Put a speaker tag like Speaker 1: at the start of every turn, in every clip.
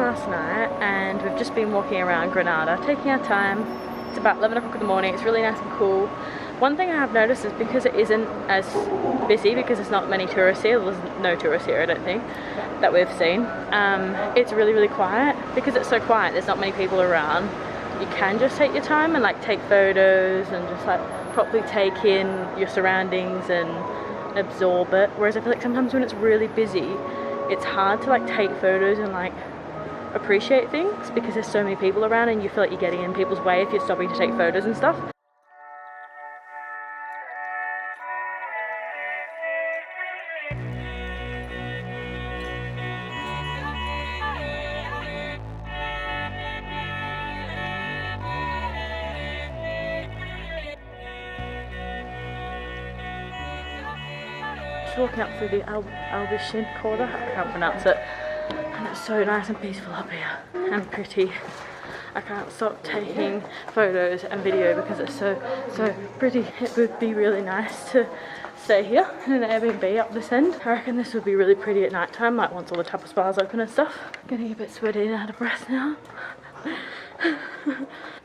Speaker 1: last night and we've just been walking around Granada, taking our time. It's about 11 o'clock in the morning, it's really nice and cool. One thing I have noticed is because it isn't as busy, because there's not many tourists here, there's no tourists here I don't think, that we've seen. It's really, really quiet. Because it's so quiet, there's not many people around. You can just take your time and like take photos and just like properly take in your surroundings and absorb it. Whereas I feel like sometimes when it's really busy, it's hard to like take photos and like appreciate things because there's so many people around and you feel like you're getting in people's way if you're stopping to take photos and stuff. Walking up through the Albaicín corridor, I can't pronounce it, and it's so nice and peaceful up here and pretty. I can't stop taking photos and video because it's so pretty. It would be really nice to stay here in an Airbnb up this end. I reckon this would be really pretty at night time, like once all the tapas bars open and stuff. Getting a bit sweaty and out of breath now.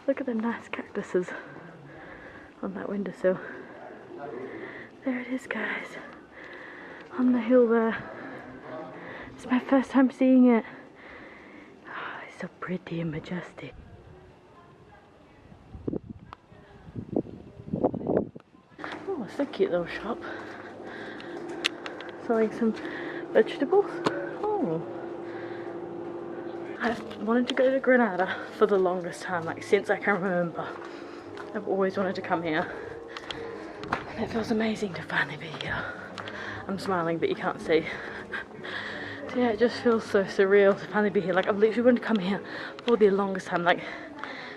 Speaker 1: Look at the nice cactuses on that windowsill. There it is, guys. On the hill there. It's my first time seeing it. Oh, it's so pretty and majestic. Oh, it's a cute little shop. Selling some vegetables. Oh. I've wanted to go to Granada for the longest time, like since I can remember. I've always wanted to come here. And it feels amazing to finally be here. I'm smiling, but you can't see. So yeah, it just feels so surreal to finally be here. Like I've literally wanted to come here for the longest time. Like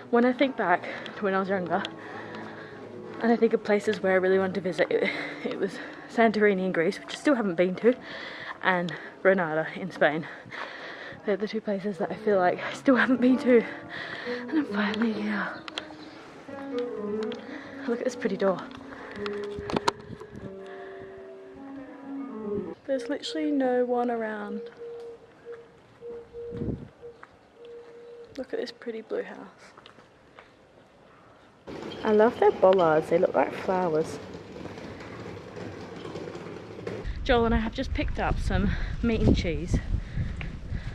Speaker 1: when I think back to when I was younger, and I think of places where I really wanted to visit, it was Santorini in Greece, which I still haven't been to, and Granada in Spain. They're the two places that I feel like I still haven't been to, and I'm finally here. Look at this pretty door. There's literally no one around. Look at this pretty blue house. I love their bollards, they look like flowers. Joel and I have just picked up some meat and cheese,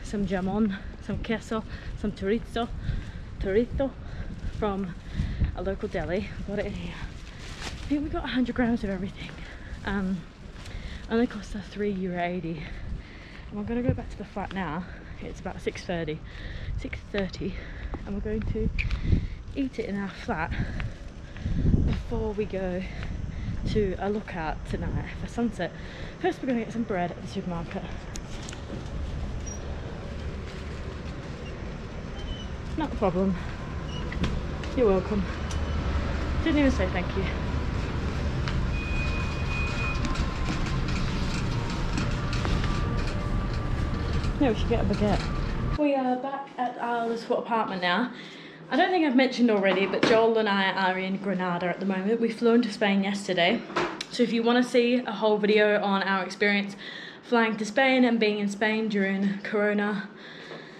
Speaker 1: some jamon, some queso, some chorizo from a local deli. We've got it in here. I think we got 100 grams of everything. Only cost us €3.80. And we're going to go back to the flat now. It's about 6:30, and we're going to eat it in our flat before we go to a lookout tonight for sunset. First we're going to get some bread at the supermarket. Not a problem. You're welcome. Didn't even say thank you. Yeah, we should get a baguette. We are back at our little apartment now. I don't think I've mentioned already, but Joel and I are in Granada at the moment. We flew into Spain yesterday. So if you want to see a whole video on our experience flying to Spain and being in Spain during Corona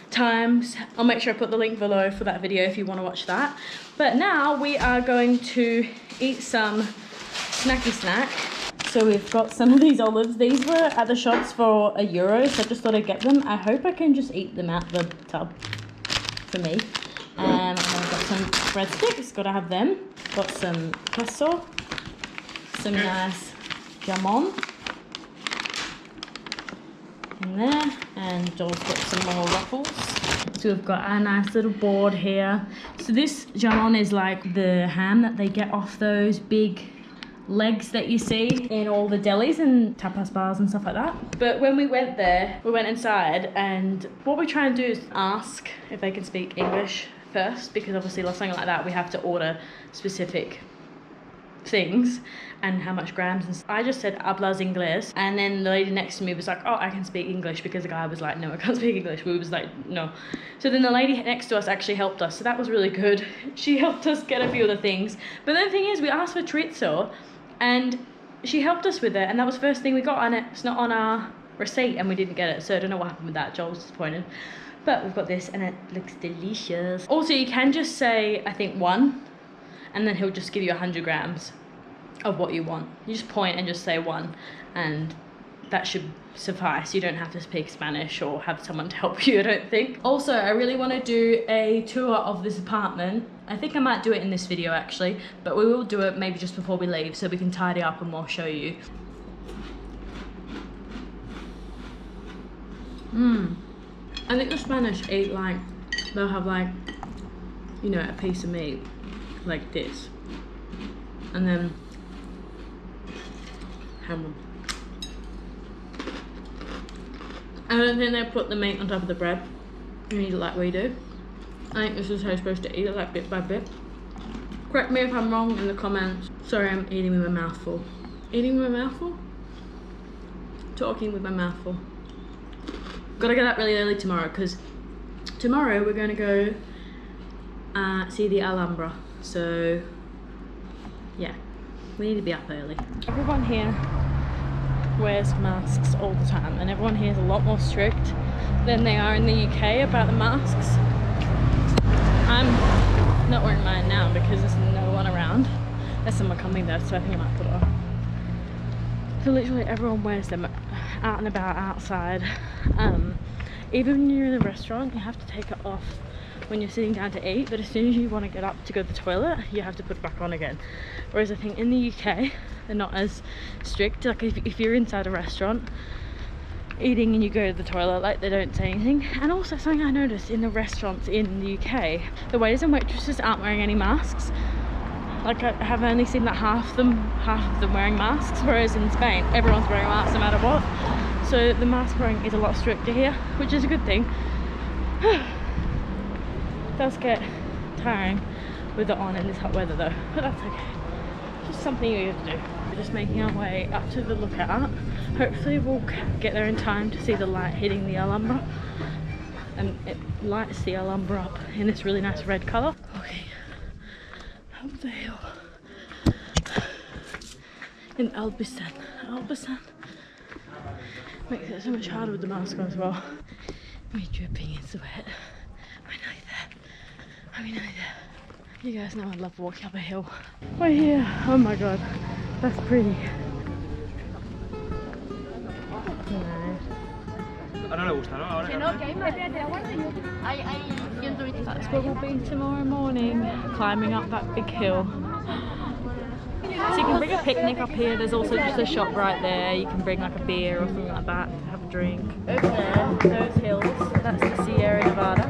Speaker 1: times, I'll make sure I put the link below for that video if you want to watch that. But now we are going to eat some snacky snack. So we've got some of these olives. These were at the shops for €1, so I just thought I'd get them. I hope I can just eat them out the tub for me. And I've got some breadsticks, gotta have them. Got some queso, some nice jamon in there, and Joel's got some more ruffles. So we've got a nice little board here. So this jamon is like the ham that they get off those big legs that you see in all the delis and tapas bars and stuff like that. But when we went there, we went inside, and what we try and do is ask if they can speak English first, because obviously like something like that we have to order specific things and how much grams and stuff. I just said hablas inglés, and then the lady next to me was like, oh, I can speak English, because the guy was like, no, I can't speak English. We was like, no. So then the lady next to us actually helped us, so that was really good. She helped us get a few of the things. But then the thing is, we asked for chorizo and she helped us with it, and that was the first thing we got, and it's not on our receipt and we didn't get it, so I don't know what happened with that. Joel was disappointed. But we've got this and it looks delicious. Also, you can just say, I think 1, and then he'll just give you 100 grams of what you want. You just point and just say 1, and that should suffice. You don't have to speak Spanish or have someone to help you, I don't think. Also, I really want to do a tour of this apartment. I think I might do it in this video actually, but we will do it maybe just before we leave so we can tidy up and we'll show you. I think the Spanish eat like, they'll have like, you know, a piece of meat like this, and then ham. I don't think they put the meat on top of the bread and eat it like we do. I think this is how you're supposed to eat it, like bit by bit. Correct me if I'm wrong in the comments. Sorry, I'm eating with my mouth full. Eating with my mouth full? Talking with my mouth full. Gotta get up really early tomorrow because tomorrow we're gonna go see the Alhambra. So yeah, we need to be up early. Everyone here wears masks all the time, and everyone here is a lot more strict than they are in the UK about the masks. I'm not wearing mine now because there's no one around. There's someone coming though, so I think I might put it on. So literally everyone wears them out and about outside. Even when you're in a restaurant, you have to take it off when you're sitting down to eat, but as soon as you want to get up to go to the toilet, you have to put it back on again. Whereas I think in the UK, they're not as strict. Like if you're inside a restaurant eating and you go to the toilet, like they don't say anything. And also something I noticed in the restaurants in the UK, the waiters and waitresses aren't wearing any masks. Like I have only seen that half of them wearing masks, whereas in Spain, everyone's wearing masks no matter what. So the mask wearing is a lot stricter here, which is a good thing. It does get tiring with it on in this hot weather though, but that's okay. Just something you have to do. We're just making our way up to the lookout. Hopefully we'll get there in time to see the light hitting the Alhambra. And it lights the Alhambra up in this really nice red colour. Okay, up the hill. In Albaicín. Albaicín makes it so much harder with the mask on as well. Me dripping in sweat. I know that. You guys know I love walking up a hill. We're here. Oh my god, that's pretty. That's where we'll be tomorrow morning, climbing up that big hill. So you can bring a picnic up here. There's also just a shop right there. You can bring like a beer or something like that to have a drink. Over there, those hills, that's the Sierra Nevada.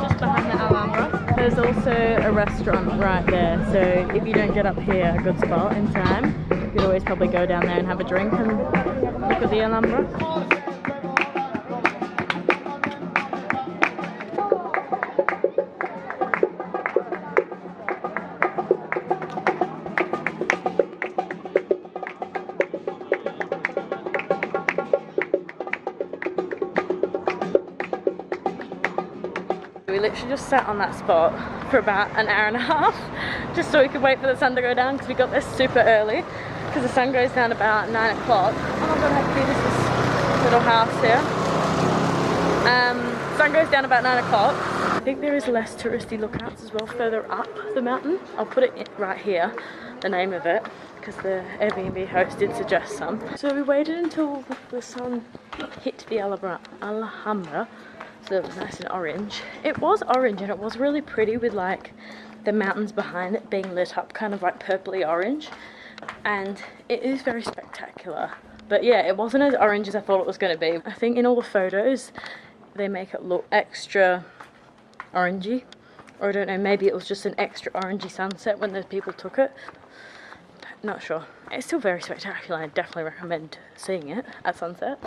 Speaker 1: Just behind the Alhambra. There's also a restaurant right there. So if you don't get up here a good spot in time, you could always probably go down there and have a drink and look at the Alhambra. We literally just sat on that spot for about an hour and a half just so we could wait for the sun to go down because we got there super early because the sun goes down about 9 o'clock. Oh my god, how cute is this little house here? Sun goes down about 9 o'clock. I think there is less touristy lookouts as well further up the mountain. I'll put it right here, the name of it, because the Airbnb host did suggest some. So we waited until the sun hit the Alhambra. So it was nice and orange. It was orange and it was really pretty with like the mountains behind it being lit up kind of like purpley orange, and it is very spectacular. But yeah, it wasn't as orange as I thought it was going to be. I think in all the photos they make it look extra orangey, or I don't know, maybe it was just an extra orangey sunset when those people took it. Not sure. It's still very spectacular. I definitely recommend seeing it at sunset.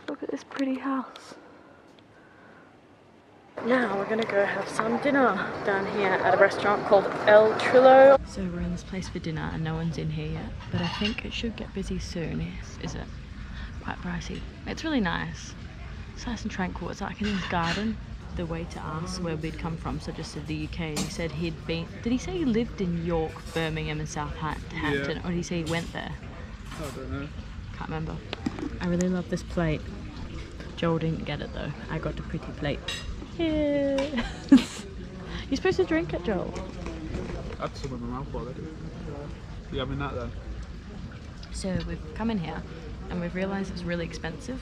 Speaker 1: Look at this pretty house. Now we're gonna go have some dinner down here at a restaurant called El TRILLO. So we're in this place for dinner and no one's in here yet, but I think it should get busy soon. Is it? Quite pricey. It's really nice. It's nice and tranquil. It's like in this garden. The waiter asked where we'd come from, so I just said the UK, and he said he'd been, did he say he lived in York, Birmingham and Southampton, yeah. Or did he say he went there?
Speaker 2: I don't know.
Speaker 1: Can't remember. I really love this plate. Joel didn't get it though. I got a pretty plate. Yeah. You're supposed to drink it, Joel.
Speaker 2: I had some in my mouth already. You having that then?
Speaker 1: So we've come in here and we've realised it's really expensive.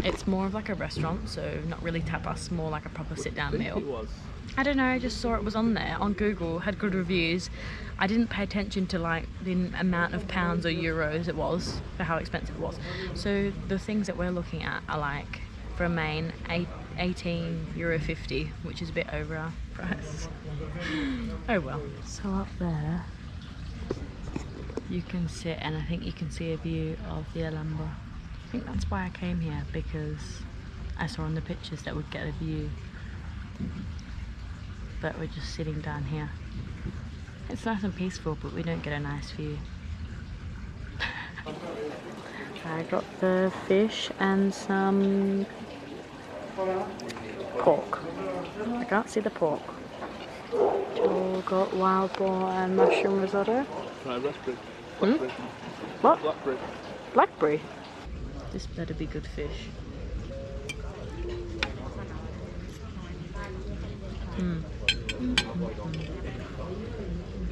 Speaker 1: It's more of like a restaurant, so not really tapas, more like a proper sit-down meal.
Speaker 2: It was.
Speaker 1: I don't know, I just saw it was on there, on Google, had good reviews. I didn't pay attention to like the amount of pounds or euros it was, for how expensive it was. So the things that we're looking at are like, for a main, €18.50, which is a bit over our price. Oh well. So up there, you can sit and I think you can see a view of the Alhambra. I think that's why I came here, because I saw in the pictures that we'd get a view. But we're just sitting down here. It's nice and peaceful, but we don't get a nice view. I got the fish and some pork. I can't see the pork. Joel got wild boar and mushroom risotto.
Speaker 2: Raspberry.
Speaker 1: What?
Speaker 2: Blackberry.
Speaker 1: Blackberry? This better be good fish.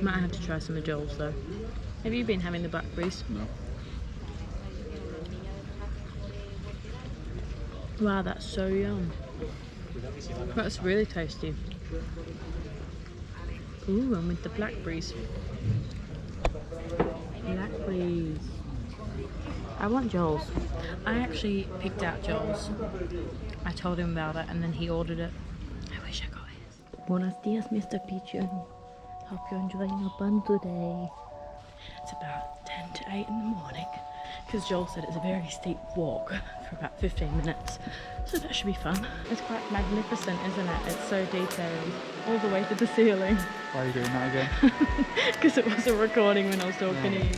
Speaker 1: Might have to try some of Joel's though. Have you been having the blackberries?
Speaker 2: No.
Speaker 1: Wow, that's so yum. That's really tasty. Ooh, and with the blackberries. Blackberries. I want Joel's. I actually picked out Joel's. I told him about it and then he ordered it. I wish I got his. Buenos dias, Mr. Pigeon. Hope you're enjoying your bun today. It's about 10 to 8 in the morning because Joel said it's a very steep walk for about 15 minutes. So that should be fun. It's quite magnificent, isn't it? It's so detailed. All the way to the ceiling.
Speaker 2: Why are you doing that again?
Speaker 1: Because it wasn't recording when I was talking to you.